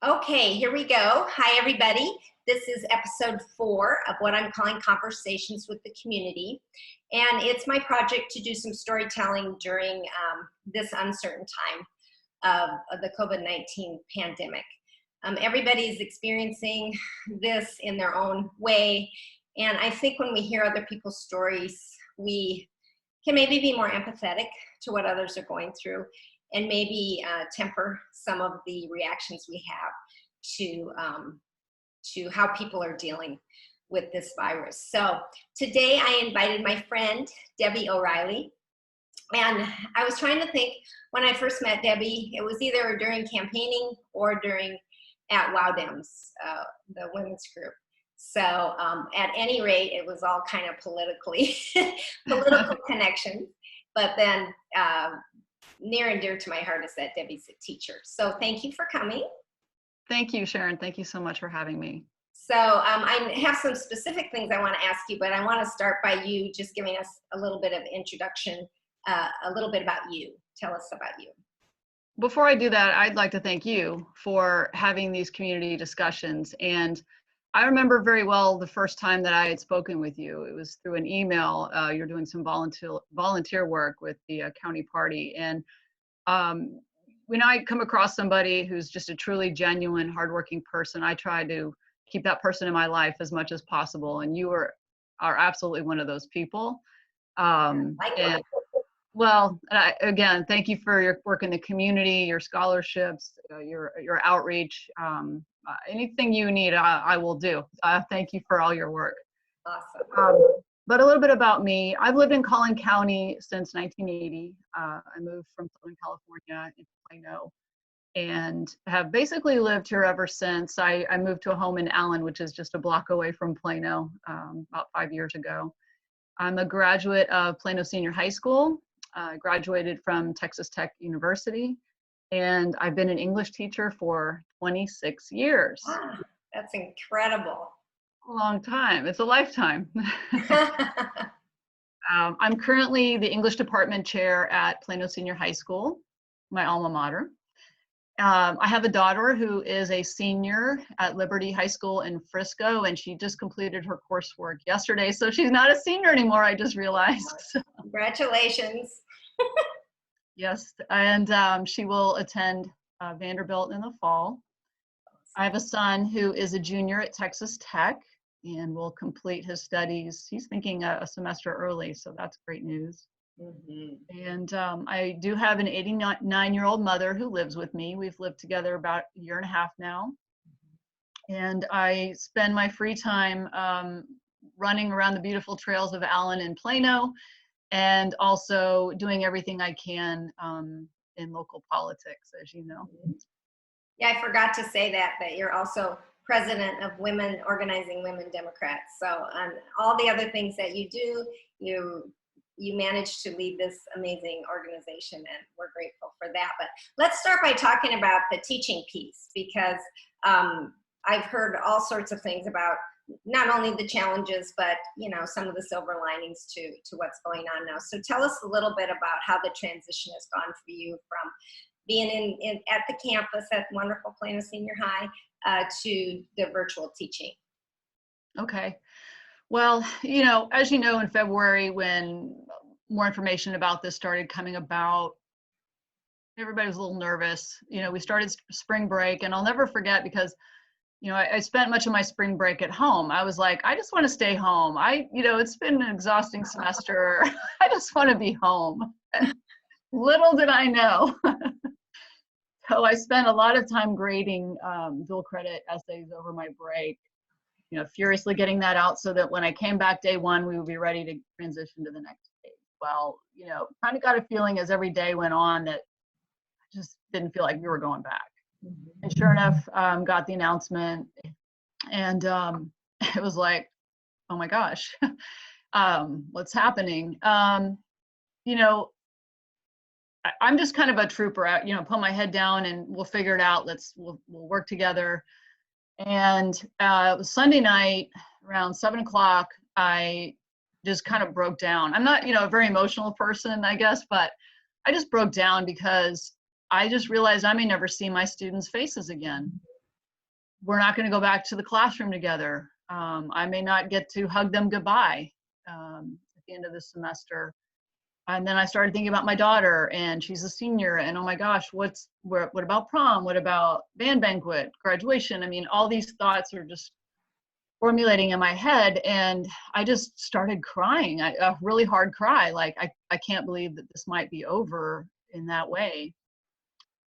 Okay, here we go. Hi, everybody. This is episode 4 of what I'm calling Conversations with the Community. And it's my project to do some storytelling during this uncertain time of the COVID-19 pandemic. Everybody's experiencing this in their own way. And I think when we hear other people's stories, we can maybe be more empathetic to what others are going through and maybe temper some of the reactions we have to how people are dealing with this virus. So today I invited my friend, Debbie O'Reilly. And I was trying to think, when I first met Debbie, it was either during campaigning or during at WowDems, the women's group. So at any rate, it was all kind of politically, political connections. But then near and dear to my heart is that Debbie's a teacher. So thank you for coming. Thank you, Sharon. Thank you so much for having me. So I have some specific things I want to ask you, but I want to start by you just giving us a little bit of introduction, a little bit about you. Tell us about you. Before I do that, I'd like to thank you for having these community discussions. And I remember very well the first time that I had spoken with you. It was through an email. You're doing some volunteer work with the county party. And when I come across somebody who's just a truly genuine, hardworking person, I try to keep that person in my life as much as possible. And you are absolutely one of those people. Again, thank you for your work in the community, your scholarships, your outreach. Anything you need, I will do. Thank you for all your work. Awesome. But a little bit about me. I've lived in Collin County since 1980. I moved from Southern California into Plano and have basically lived here ever since. I moved to a home in Allen, which is just a block away from Plano, about 5 years ago. I'm a graduate of Plano Senior High School. Graduated from Texas Tech University, and I've been an English teacher for 26 years. Wow, that's incredible. A long time. It's a lifetime. I'm currently the English department chair at Plano Senior High School, my alma mater. I have a daughter who is a senior at Liberty High School in Frisco, and she just completed her coursework yesterday, so she's not a senior anymore, I just realized. Congratulations. Yes, and she will attend Vanderbilt in the fall. I have a son who is a junior at Texas Tech and will complete his studies. He's thinking a semester early, so that's great news. Mm-hmm. And I do have an 89-year-old mother who lives with me. We've lived together about a year and a half now. And I spend my free time running around the beautiful trails of Allen and Plano, and also doing everything I can in local politics, as you know. Yeah, I forgot to say that you're also president of Women Organizing Women Democrats. So on all the other things that you do, you managed to lead this amazing organization, and we're grateful for that. But let's start by talking about the teaching piece, because I've heard all sorts of things about not only the challenges, but some of the silver linings to what's going on now. So tell us a little bit about how the transition has gone for you from being at the campus at wonderful Plano Senior High to the virtual teaching. Okay. Well, as you know, in February, when more information about this started coming about, everybody was a little nervous. We started spring break, and I'll never forget, because I spent much of my spring break at home. I was like, I just want to stay home. It's been an exhausting semester. I just want to be home. Little did I know. So I spent a lot of time grading dual credit essays over my break, furiously getting that out so that when I came back day one, we would be ready to transition to the next stage. Well, kind of got a feling as every day went on that I just didn't feel like we were going back. And sure enough, got the announcement, and it was like, oh my gosh, what's happening? I'm just kind of a trooper. Put my head down and we'll figure it out. We'll work together. And it was Sunday night around 7 o'clock. I just kind of broke down. I'm not, a very emotional person, I guess, but I just broke down because I just realized I may never see my students' faces again. we're not going to go back to the classroom together. I may not get to hug them goodbye at the end of the semester. And then I started thinking about my daughter, and she's a senior, and oh my gosh, what about prom? What about band banquet, graduation? I mean, all these thoughts are just formulating in my head, and I just started crying, a really hard cry. Like, I can't believe that this might be over in that way.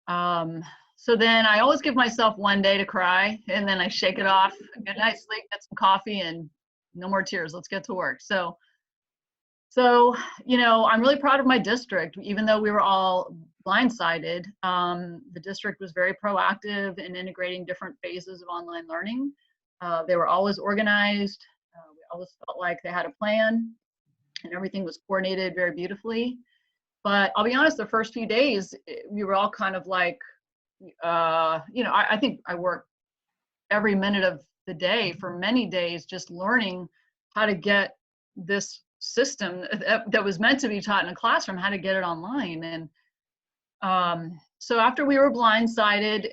So then I always give myself one day to cry, and then I shake it off, good night, sleep, get some coffee, and no more tears. Let's get to work. So, I'm really proud of my district, even though we were all blindsided. The district was very proactive in integrating different phases of online learning. They were always organized. We always felt like they had a plan, and everything was coordinated very beautifully. But I'll be honest, the first few days, we were all kind of like, I think I worked every minute of the day for many days, just learning how to get this system that was meant to be taught in a classroom, how to get it online. And so after we were blindsided,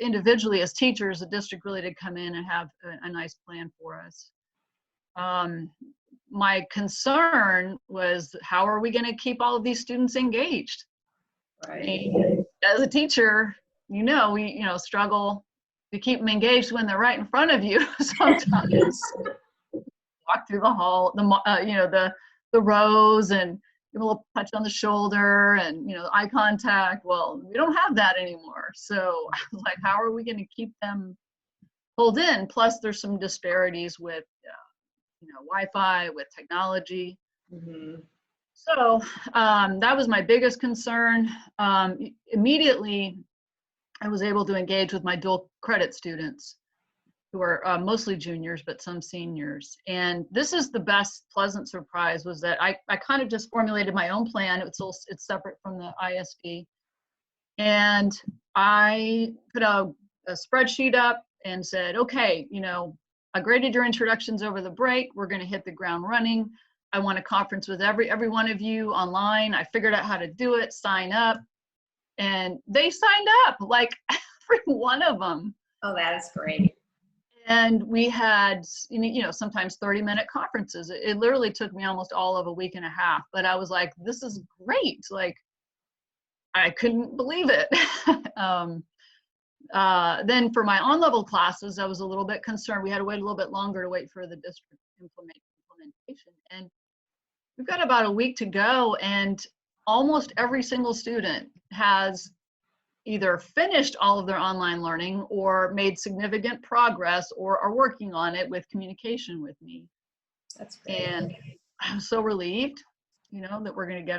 individually as teachers, the district really did come in and have a nice plan for us. My concern was, how are we going to keep all of these students engaged? Right. And as a teacher, we struggle to keep them engaged when they're right in front of you. Sometimes walk through the hall, the rows, and give a little touch on the shoulder, and eye contact. Well, we don't have that anymore. So I was like, how are we going to keep them pulled in? Plus, there's some disparities with Wi-Fi, with technology. Mm-hmm. So that was my biggest concern. Immediately, I was able to engage with my dual credit students, who are mostly juniors, but some seniors. And this is the best pleasant surprise, was that I kind of just formulated my own plan. It's separate from the ISD. And I put a spreadsheet up and said, okay, I graded your introductions over the break. We're going to hit the ground running. I want a conference with every one of you online. I figured out how to do it, sign up. And they signed up, like every one of them. Oh, that is great. And we had, sometimes 30-minute conferences. It literally took me almost all of a week and a half. But I was like, this is great. Like, I couldn't believe it. Then for my on-level classes, I was a little bit concerned. We had to wait a little bit longer to wait for the district implementation. And we've got about a week to go, and almost every single student has either finished all of their online learning or made significant progress or are working on it with communication with me. That's great. And I'm so relieved, that we're going to get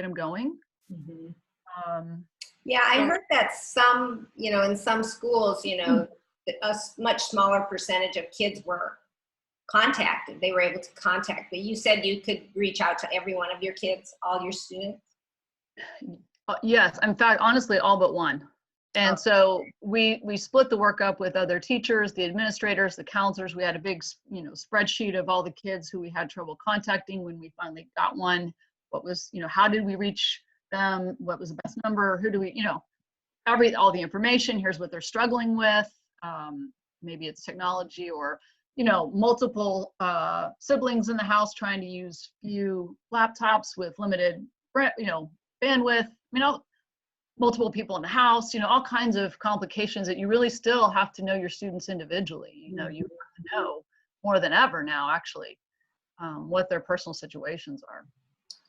them going. Mm-hmm. Yeah, I heard that some, in some schools, a much smaller percentage of kids were contacted. They were able to contact, but you said you could reach out to every one of your kids, all your students? Yes, in fact, honestly, all but one. And so we split the work up with other teachers, the administrators, the counselors. We had a big, spreadsheet of all the kids who we had trouble contacting when we finally got one. What was, how did we reach them? What was the best number? Who do we, all the information. Here's what they're struggling with. Maybe it's technology, or, multiple siblings in the house trying to use few laptops with limited, bandwidth. Multiple people in the house, all kinds of complications that you really still have to know your students individually. You have to know more than ever now, actually, what their personal situations are.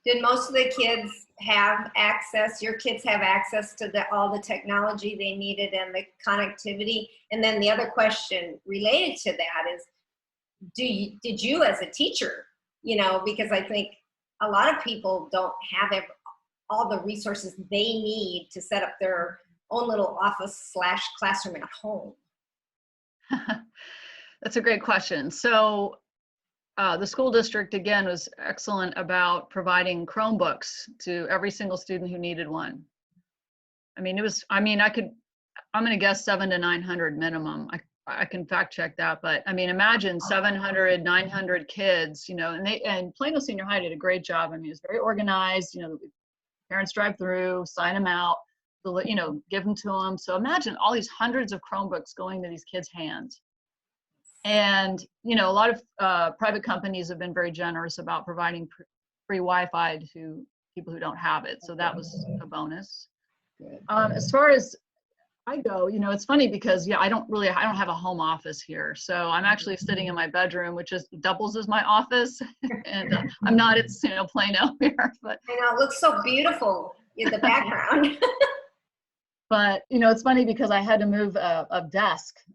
Did most of the kids have access, your kids have access to all the technology they needed and the connectivity? And then the other question related to that is, did you as a teacher, because I think a lot of people don't have all the resources they need to set up their own little office / classroom at home? That's a great question. So the school district, again, was excellent about providing Chromebooks to every single student who needed one. I'm going to guess 700 to 900 minimum. I can fact check that, but imagine 700, 900 kids, and Plano Senior High did a great job. It was very organized. Parents drive through, sign them out. give them to them. So imagine all these hundreds of Chromebooks going to these kids' hands. And, a lot of private companies have been very generous about providing free Wi-Fi to people who don't have it. So that was a bonus. As far as I go, it's funny because, I don't have a home office here. So I'm actually sitting in my bedroom, which doubles as my office. And I'm not, it's, Plano here. But I know, it looks so beautiful in the background. But, it's funny because I had to move a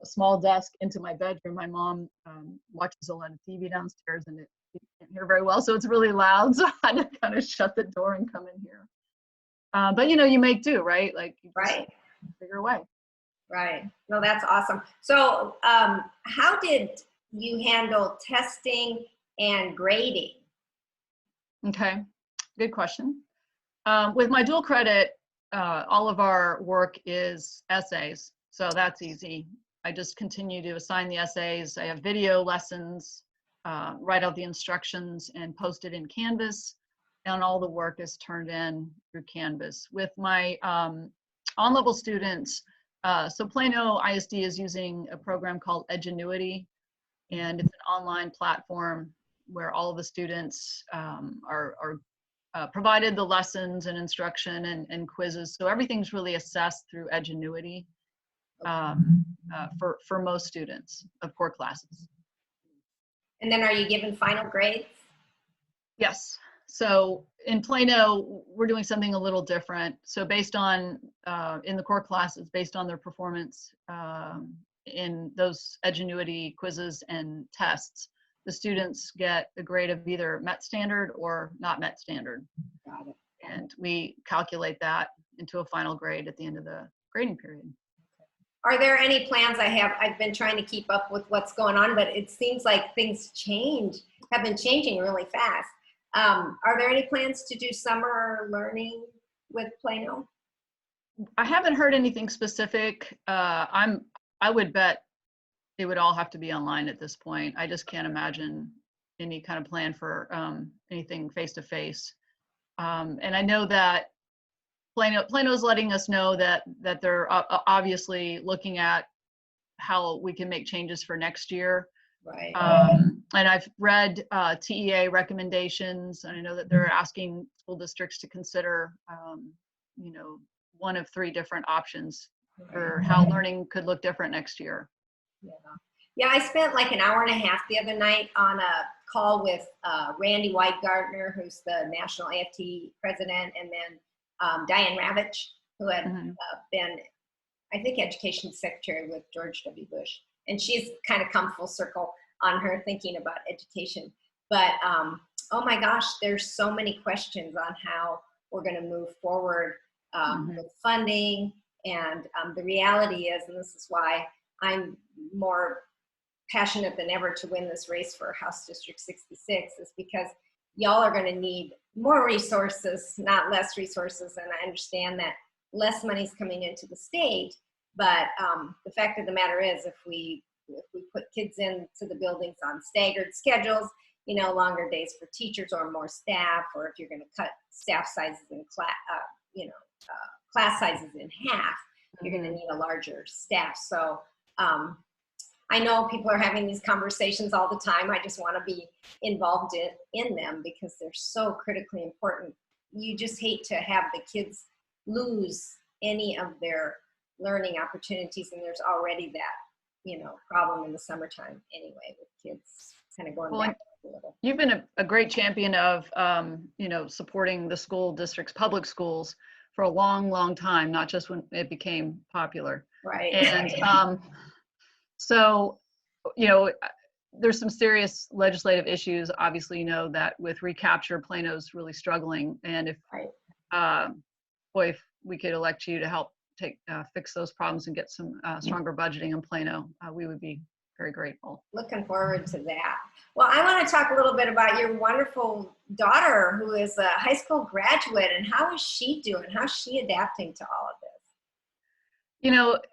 small desk into my bedroom. My mom watches a lot of TV downstairs and you can't hear very well. So it's really loud. So I had to kind of shut the door and come in here. But, you make do, right? Like, you just figure a way. Right. No, that's awesome. So how did you handle testing and grading? Okay. Good question. With my dual credit, all of our work is essays, so that's easy. I just continue to assign the essays. I have video lessons, write out the instructions and post it in Canvas, and all the work is turned in through Canvas. With my on-level students, so Plano ISD is using a program called Edgenuity, and it's an online platform where all of the students are provided the lessons and instruction and quizzes. So everything's really assessed through Edgenuity for most students of core classes. And then are you given final grades? Yes. So in Plano, we're doing something a little different. So based on, in the core classes, based on their performance in those Edgenuity quizzes and tests, the students get a grade of either met standard or not met standard. Got it. And we calculate that into a final grade at the end of the grading period. Are there any plans? I've been trying to keep up with what's going on, but it seems like things have been changing really fast. Are there any plans to do summer learning with Plano? I haven't heard anything specific. I would bet it would all have to be online at this point. I just can't imagine any kind of plan for anything face-to-face. And I know that Plano's letting us know that they're obviously looking at how we can make changes for next year. Right. And I've read TEA recommendations, and I know that they're asking school districts to consider, one of 3 different options for how learning could look different next year. Yeah, I spent like an hour and a half the other night on a call with Randy Weidgardner, who's the National AFT president, and then Diane Ravitch, who had been, I think, education secretary with George W. Bush. And she's kind of come full circle on her thinking about education. But oh my gosh, there's so many questions on how we're going to move forward with funding. And the reality is, and this is why I'm more passionate than ever to win this race for House District 66, is because y'all are going to need more resources, not less resources. And I understand that less money is coming into the state, but the fact of the matter is, if we put kids into the buildings on staggered schedules, longer days for teachers or more staff, or if you're going to cut staff sizes in class sizes in half, you're going to need a larger staff. So I know people are having these conversations all the time. I just want to be involved in them because they're so critically important. You just hate to have the kids lose any of their learning opportunities, and there's already that problem in the summertime anyway, with kids kind of going back a little. You've been a great champion of supporting the school districts, public schools, for a long time, not just when it became popular. Right. And so, there's some serious legislative issues. Obviously, that with recapture, Plano's really struggling. And if, if we could elect you to help fix those problems and get some stronger budgeting in Plano, we would be very grateful. Looking forward to that. Well, I want to talk a little bit about your wonderful daughter, who is a high school graduate, and how is she doing? How's she adapting to all of this?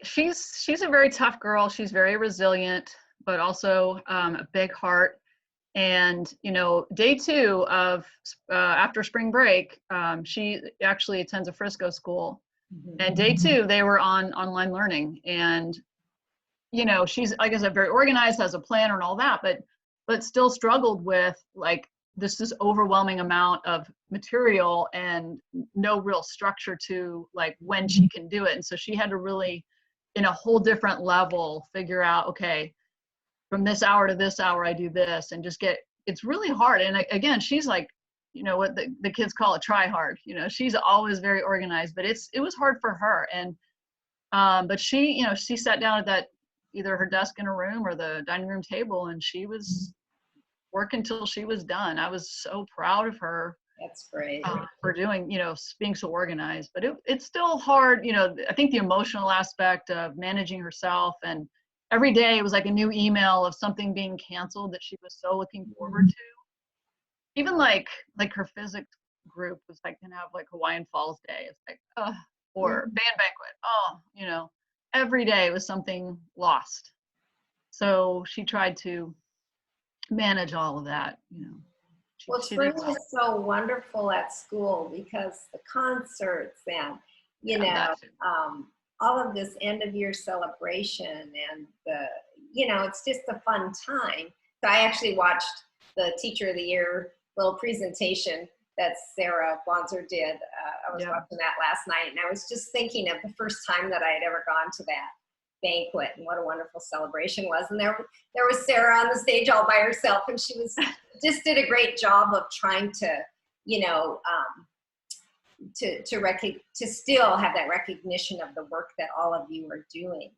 She's a very tough girl. She's very resilient, but also a big heart. And, day 2 of after spring break, she actually attends a Frisco school. And day 2, they were on online learning. And, you know, she's, like I said, very organized, has a planner and all that, but still struggled with like this overwhelming amount of material and no real structure to like when she can do it. And so she had to really, in a whole different level, figure out, okay, from this hour to this hour, I do this, and just it's really hard. And again, she's like, you know, what the kids call a try hard, you know, she's always very organized, but it was hard for her. And, but she, you know, she sat down at that, either her desk in her room or the dining room table, and she was working until she was done. I was so proud of her. That's great. For doing, you know, being so organized, but it's still hard. You know, I think the emotional aspect of managing herself, and every day it was like a new email of something being canceled that she was so looking forward to. Even like her physics group was like gonna have like Hawaiian Falls Day. It's like, or band banquet. Oh, you know, every day was something lost. So she tried to manage all of that, you know. Well, spring is so wonderful at school because the concerts and, you know, all of this end of year celebration and you know, it's just a fun time. So I actually watched the Teacher of the Year little presentation that Sarah Bonser did. I was watching that last night, and I was just thinking of the first time that I had ever gone to that banquet and what a wonderful celebration was. And there was Sarah on the stage all by herself, and she just did a great job of trying to, you know, to still have that recognition of the work that all of you are doing.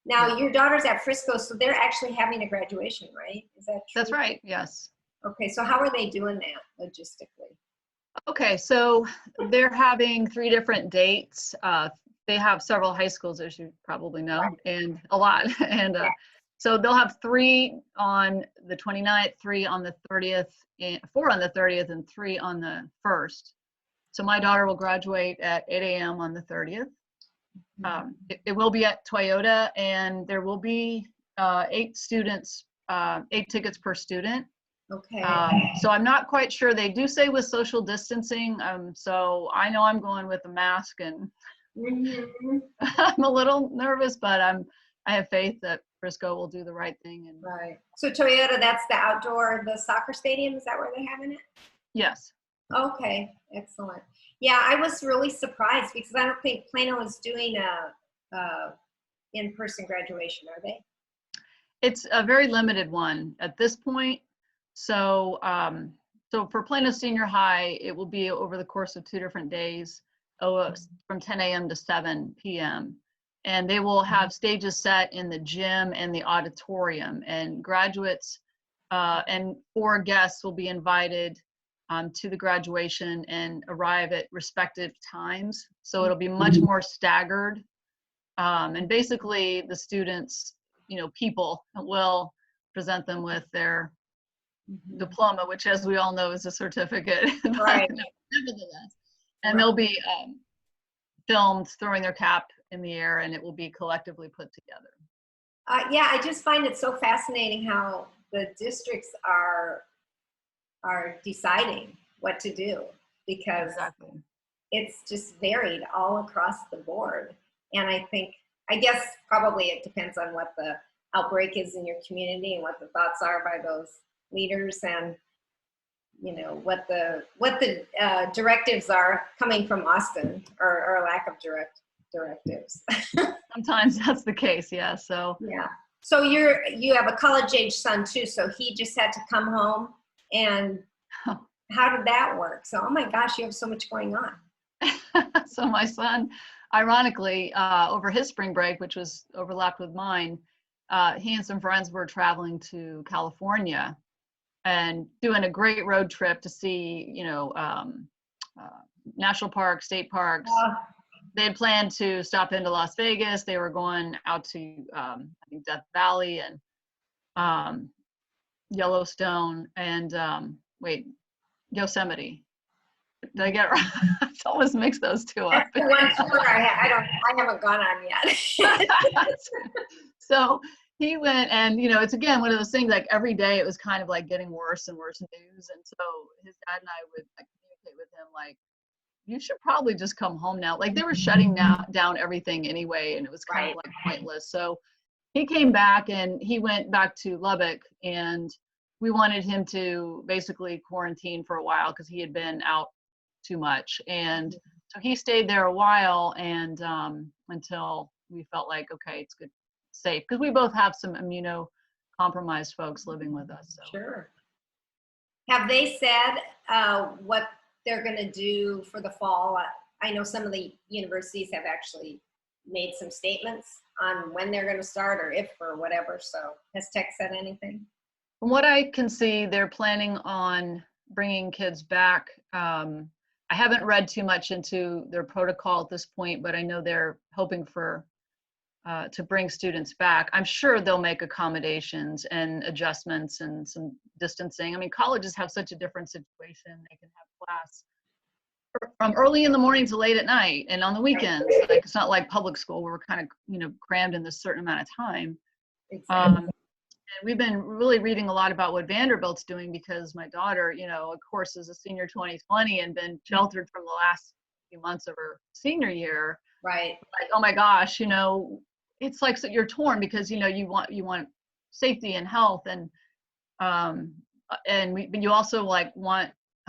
Now, your daughter's at Frisco, so they're actually having a graduation, right? Is that true? That's right, yes. Okay, so how are they doing that logistically? Okay, so they're having 3 different dates. They have several high schools, as you probably know, and a lot. And so they'll have 3 on the 29th, 3 on the 30th, and 4 on the 30th, and 3 on the 1st. So my daughter will graduate at 8 a.m. on the 30th. It will be at Toyota, and there will be 8 students, 8 tickets per student. Okay. So I'm not quite sure. They do say with social distancing. So I know I'm going with a mask, and I'm a little nervous, but I have faith that Frisco will do the right thing. And right. So Toyota, that's the outdoor, the soccer stadium. Is that where they're having it? Yes. Okay. Excellent. Yeah, I was really surprised because I don't think Plano is doing a in-person graduation, are they? It's a very limited one at this point. So, so for Plano Senior High, it will be over the course of 2 different days, from 10 a.m. to 7 p.m. And they will have stages set in the gym and the auditorium, and graduates and 4 guests will be invited to the graduation and arrive at respective times. So it'll be much more staggered. And basically the students, you know, people will present them with their diploma, which, as we all know, is a certificate. Right. Nevertheless. And they'll be filmed throwing their cap in the air, and it will be collectively put together. Yeah, I just find it so fascinating how the districts are deciding what to do, because it's just varied all across the board. And I guess probably it depends on what the outbreak is in your community and what the thoughts are by those leaders, and you know what the directives are coming from Austin, or lack of directives. Sometimes that's the case, yeah. So yeah. So you have a college age son too, so he just had to come home. And how did that work? So, oh my gosh, you have so much going on. So my son, ironically, over his spring break, which was overlapped with mine, he and some friends were traveling to California and doing a great road trip to see, you know, national parks, state parks. They had planned to stop into Las Vegas. They were going out to, I think, Death Valley and Yellowstone and, Yosemite. Did I get it right? I always mix those 2 up. That's the one tour I haven't gone on yet. So he went, and you know, it's again one of those things, like every day it was kind of like getting worse and worse news, and so his dad and I would like communicate with him like, you should probably just come home now. Like they were shutting down everything anyway, and it was kind of like pointless. So he came back and he went back to Lubbock, and we wanted him to basically quarantine for a while because he had been out too much. And so he stayed there a while, and until we felt like, okay, it's good, safe, because we both have some immunocompromised folks living with us. So. Sure. Have they said what they're going to do for the fall? I know some of the universities have actually made some statements on when they're going to start or if or whatever. So has Tech said anything? From what I can see, they're planning on bringing kids back. I haven't read too much into their protocol at this point, but I know they're hoping for to bring students back. I'm sure they'll make accommodations and adjustments and some distancing. I mean, colleges have such a different situation. They can have class from early in the morning to late at night and on the weekends. Like it's not like public school where we're kind of crammed in this certain amount of time. Exactly. And we've been really reading a lot about what Vanderbilt's doing because my daughter, of course, is a senior 2020 and been sheltered from the last few months of her senior year. Right. Like, oh my gosh, it's like so you're torn because you want safety and health and you also I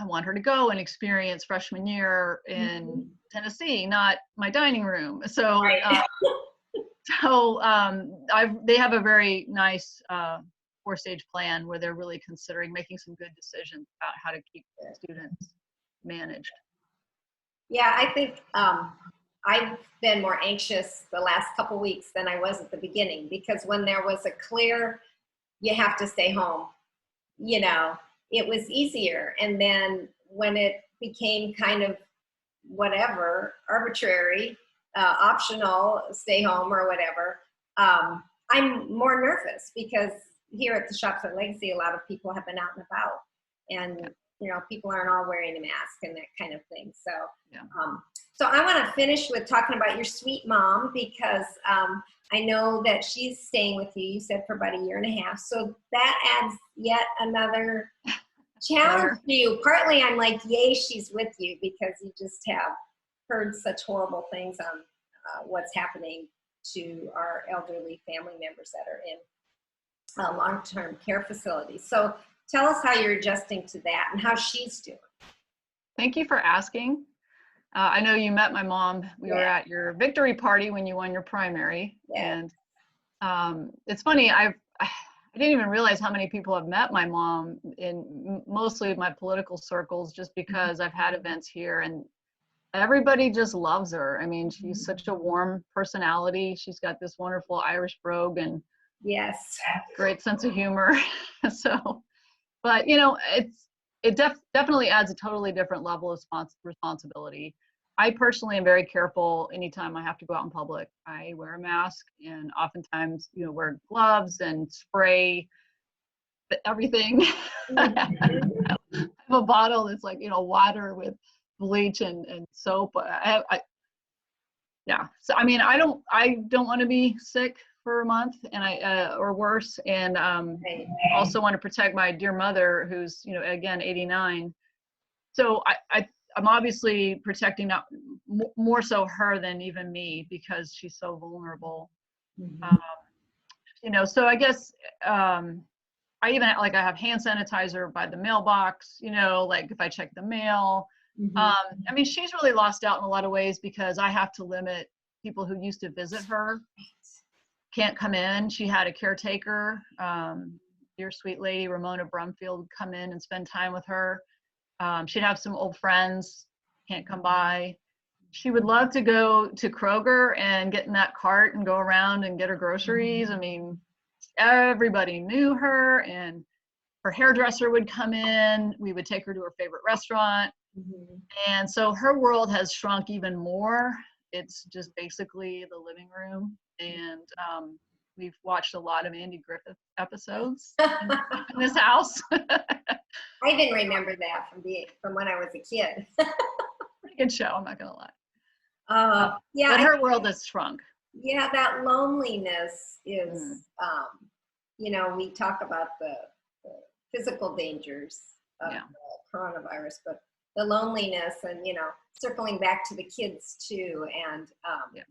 want her to go and experience freshman year in Tennessee, not my dining room. So right. They have a very nice 4-stage plan where they're really considering making some good decisions about how to keep students managed. Yeah, I think I've been more anxious the last couple weeks than I was at the beginning because when there was a clear, you have to stay home, it was easier. And then when it became kind of whatever, arbitrary, optional, stay home or whatever, I'm more nervous because here at the Shops at Legacy, a lot of people have been out and about and, people aren't all wearing a mask and that kind of thing. So, so I want to finish with talking about your sweet mom because I know that she's staying with you, you said for about a year and a half. So that adds yet another challenge to you. Partly I'm like, yay, she's with you because you just have heard such horrible things on what's happening to our elderly family members that are in long-term care facilities. So tell us how you're adjusting to that and how she's doing. Thank you for asking. I know you met my mom. We were at your victory party when you won your primary. And it's funny, I didn't even realize how many people have met my mom in mostly my political circles just because I've had events here and everybody just loves her. I mean, she's such a warm personality. She's got this wonderful Irish brogue and great sense of humor. So, but it definitely adds a totally different level of responsibility. I personally am very careful anytime I have to go out in public. I wear a mask and oftentimes, wear gloves and spray everything. I have a bottle that's like, water with bleach and soap. So I mean, I don't want to be sick for a month and or worse. And also want to protect my dear mother who's, again, 89. So I'm obviously protecting more so her than even me because she's so vulnerable. So I guess I even I have hand sanitizer by the mailbox, like if I check the mail. I mean, she's really lost out in a lot of ways because I have to limit people who used to visit her. Can't come in. She had a caretaker, dear sweet lady, Ramona Brumfield, come in and spend time with her. She'd have some old friends, can't come by. She would love to go to Kroger and get in that cart and go around and get her groceries. I mean, everybody knew her and her hairdresser would come in. We would take her to her favorite restaurant. And so her world has shrunk even more. It's just basically the living room. And we've watched a lot of Andy Griffith episodes in this house. I didn't remember that from when I was a kid. Pretty good show, I'm not gonna lie. But her world has shrunk. Yeah, that loneliness is, we talk about the physical dangers of the coronavirus, but the loneliness and, circling back to the kids too, and Yeah.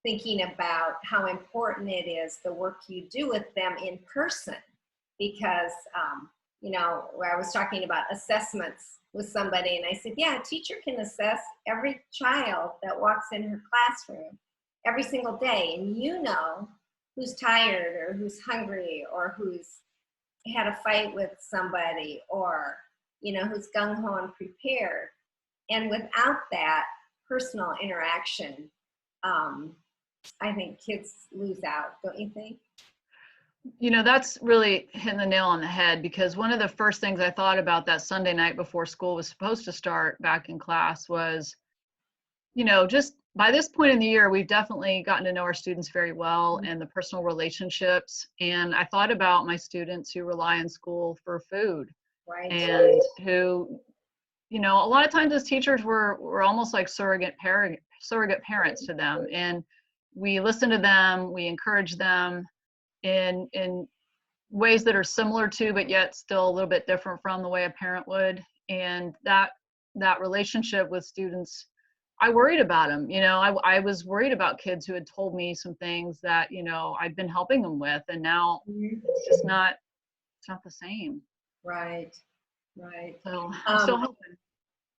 thinking about how important it is, the work you do with them in person, because where I was talking about assessments with somebody, and I said, yeah, a teacher can assess every child that walks in her classroom every single day, and who's tired or who's hungry or who's had a fight with somebody, or who's gung-ho and prepared. And without that personal interaction, I think kids lose out, don't you think? That's really hitting the nail on the head, because one of the first things I thought about that Sunday night before school was supposed to start back in class was, just by this point in the year, we've definitely gotten to know our students very well and the personal relationships. And I thought about my students who rely on school for food, Right. and who, a lot of times as teachers, we're almost like surrogate parents to them. And we listen to them, we encourage them in ways that are similar to, but yet still a little bit different from the way a parent would. And that relationship with students, I worried about them. I was worried about kids who had told me some things that, I've been helping them with, and now it's just not, it's not the same. Right. So I'm still hoping.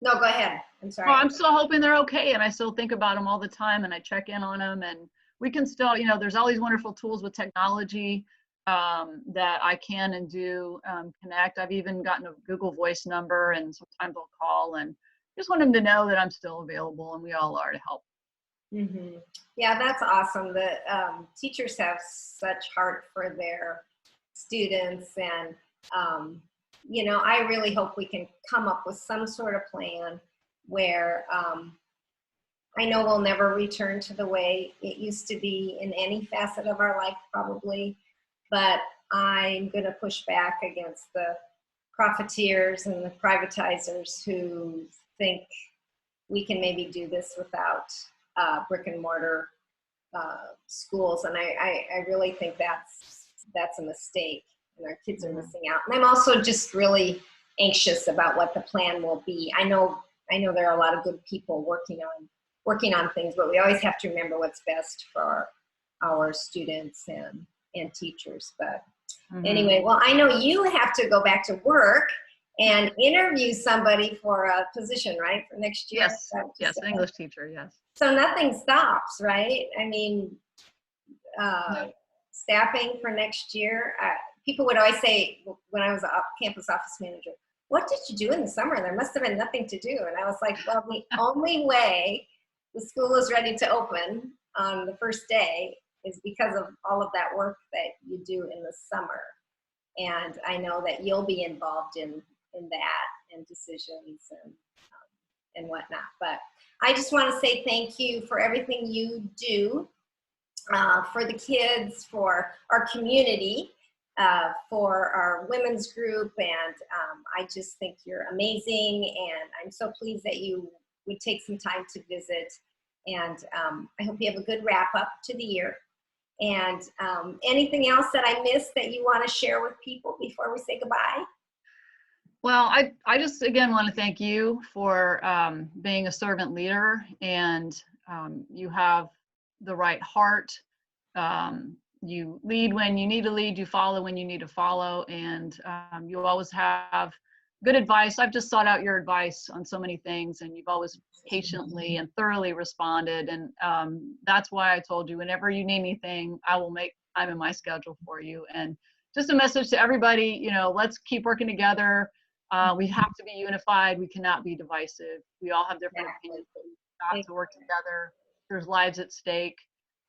No, go ahead. I'm sorry. Oh, I'm still hoping they're okay, and I still think about them all the time, and I check in on them, and we can still, there's all these wonderful tools with technology that I can and do connect. I've even gotten a Google Voice number, and sometimes I'll call, and just want them to know that I'm still available, and we all are, to help. Mm-hmm. Yeah, that's awesome. The teachers have such heart for their students, and I really hope we can come up with some sort of plan where I know we'll never return to the way it used to be in any facet of our life, probably, but I'm going to push back against the profiteers and the privatizers who think we can maybe do this without brick and mortar schools. And I really think that's a mistake, and our kids are missing out. And I'm also just really anxious about what the plan will be. I know there are a lot of good people working on things, but we always have to remember what's best for our students and teachers. But anyway, well, I know you have to go back to work and interview somebody for a position, right, for next year? Yes, an English teacher, yes. So nothing stops, right? I mean, staffing for next year, people would always say when I was a campus office manager, what did you do in the summer? There must have been nothing to do. And I was like, well, the only way the school is ready to open on the first day is because of all of that work that you do in the summer. And I know that you'll be involved in that and decisions and whatnot. But I just want to say thank you for everything you do for the kids, for our community, for our women's group. And I just think you're amazing. And I'm so pleased that you would take some time to visit. And I hope you have a good wrap up to the year. And anything else that I missed that you want to share with people before we say goodbye? Well, I just, again, want to thank you for being a servant leader, and you have the right heart. You lead when you need to lead, you follow when you need to follow, and you always have good advice. I've just sought out your advice on so many things, and you've always patiently and thoroughly responded. And that's why I told you, whenever you need anything, I will make time in my schedule for you. And just a message to everybody, let's keep working together. We have to be unified. We cannot be divisive. We all have different opinions, but we've got to work together. There's lives at stake,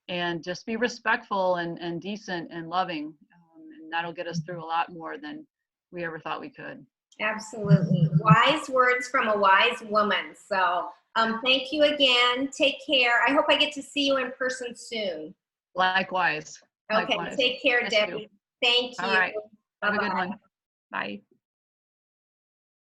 and just be respectful and decent and loving. And that'll get us through a lot more than we ever thought we could. Absolutely. Wise words from a wise woman. So thank you again. Take care. I hope I get to see you in person soon. Likewise. Okay. Likewise. Take care, Debbie. Thank you. All right. Have Bye-bye. a good one. Bye.